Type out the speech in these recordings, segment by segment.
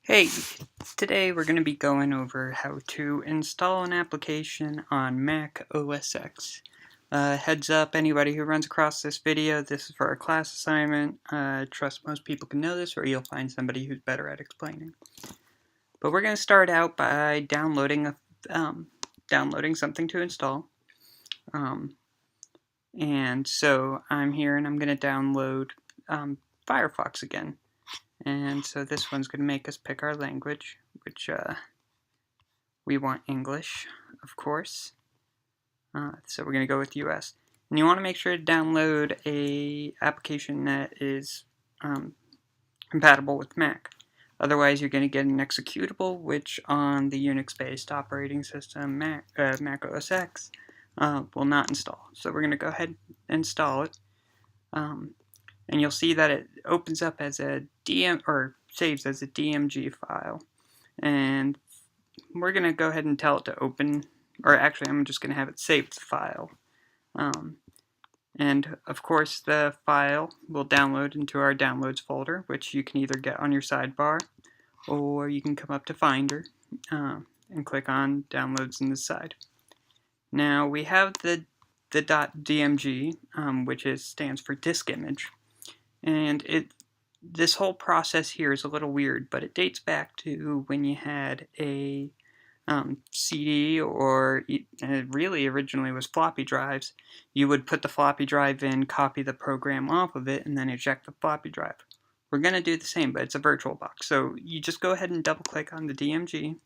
Hey, today we're going to be going over how to install an application on Mac OS X. Heads up, anybody who runs across this video, this is for a class assignment. Trust most people can know this, or you'll find somebody who's better at explaining. But we're going to start out by downloading something to install. And so I'm here and I'm going to download Firefox again. And so this one's going to make us pick our language, which we want English, of course. So we're going to go with US. And you want to make sure to download a application that is compatible with Mac. Otherwise, you're going to get an executable, which on the Unix-based operating system, Mac OS X, will not install. So we're going to go ahead and install it. And you'll see that it opens up as a saves as a DMG file. And we're going to go ahead and tell it to open, or actually I'm just going to have it save the file. And of course the file will download into our downloads folder, which you can either get on your sidebar, or you can come up to Finder and click on downloads in the side. Now we have the .dmg, which stands for disk image. And this whole process here is a little weird, but it dates back to when you had a CD, or really originally was floppy drives. You would put the floppy drive in, copy the program off of it, and then eject the floppy drive. We're going to do the same, but it's a virtual box. So you just go ahead and double click on the DMG,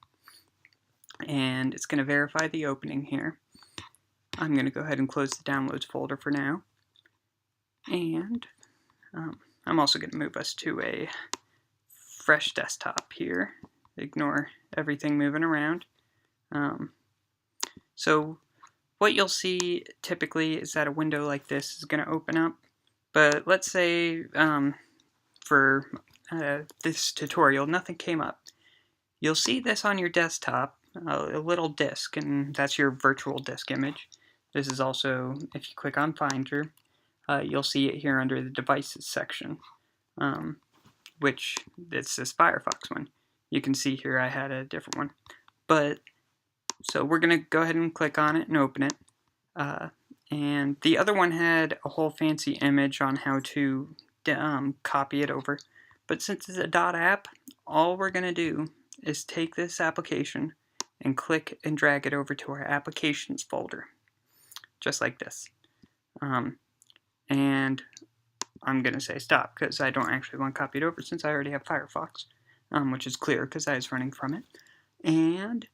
and it's going to verify the opening here. I'm going to go ahead and close the downloads folder for now. And I'm also going to move us to a fresh desktop here. Ignore everything moving around. So what you'll see typically is that a window like this is going to open up. But let's say for this tutorial, nothing came up. You'll see this on your desktop, a little disk, and that's your virtual disk image. This is also, if you click on Finder, you'll see it here under the Devices section, which it's this Firefox one. You can see here I had a different one. But, so we're going to go ahead and click on it and open it. And the other one had a whole fancy image on how to copy it over. But since it's a .app, all we're going to do is take this application and click and drag it over to our Applications folder. Just like this. And I'm going to say stop because I don't actually want to copy it over since I already have Firefox, which is clear because I was running from it. And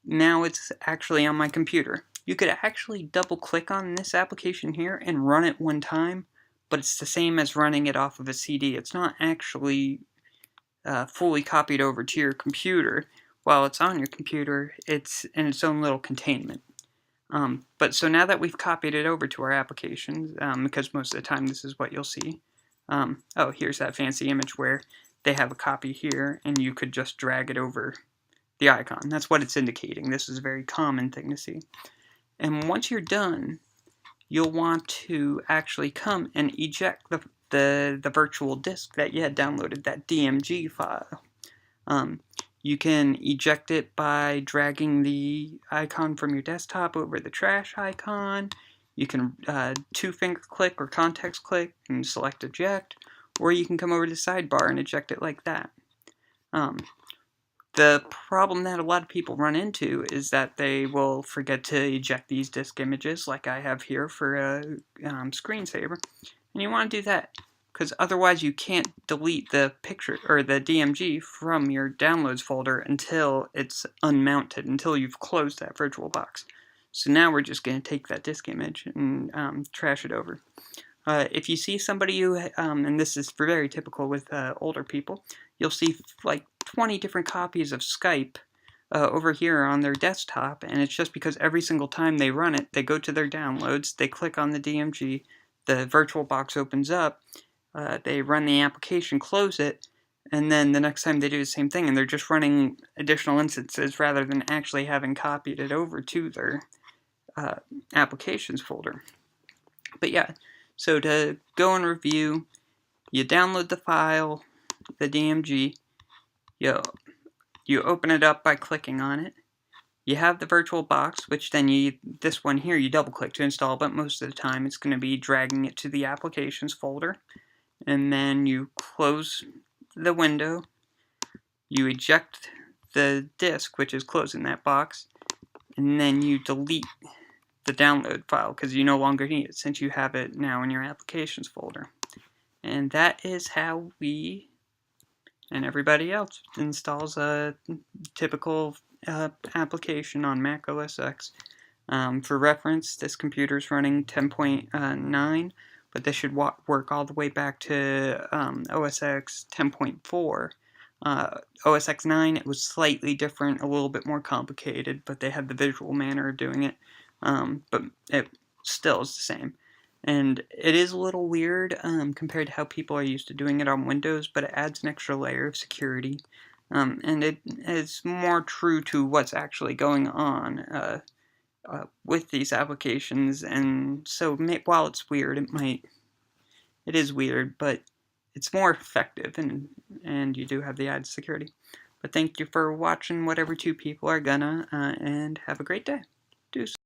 now it's actually on my computer. You could actually double click on this application here and run it one time, but it's the same as running it off of a CD. It's not actually fully copied over to your computer. While it's on your computer, it's in its own little containment. But so now that we've copied it over to our applications, because most of the time this is what you'll see. Oh, here's that fancy image where they have a copy here, and you could just drag it over the icon. That's what it's indicating. This is a very common thing to see. And once you're done, you'll want to actually come and eject the virtual disk that you had downloaded, that DMG file. You can eject it by dragging the icon from your desktop over the trash icon. You can two-finger click or context click and select eject, or you can come over to the sidebar and eject it like that. The problem that a lot of people run into is that they will forget to eject these disk images like I have here for a screensaver, and you want to do that because otherwise you can't delete the picture or the DMG from your downloads folder until it's unmounted, until you've closed that virtual box. So now we're just going to take that disk image and trash it over. If you see somebody who, and this is very typical with older people, you'll see like 20 different copies of Skype over here on their desktop, and it's just because every single time they run it, they go to their downloads, they click on the DMG, the virtual box opens up, they run the application, close it, and then the next time they do the same thing, and they're just running additional instances rather than actually having copied it over to their applications folder. But yeah, so to go and review, you download the file, the DMG, you you open it up by clicking on it. You have the virtual box, which then this one here you double click to install, but most of the time it's going to be dragging it to the applications folder. And then you close the window, you eject the disk, which is closing that box, and then you delete the download file because you no longer need it since you have it now in your applications folder. And that is how we and everybody else installs a typical application on Mac OS X. For reference, this computer is running 10.9, but this should work all the way back to OS X 10.4. OS X 9, it was slightly different, a little bit more complicated, but they had the visual manner of doing it. But it still is the same. And it is a little weird compared to how people are used to doing it on Windows, but it adds an extra layer of security. And it is more true to what's actually going on with these applications. And so while it's weird, it is weird, but it's more effective, and you do have the added security. But thank you for watching whatever two people are gonna, and have a great day. Deuce.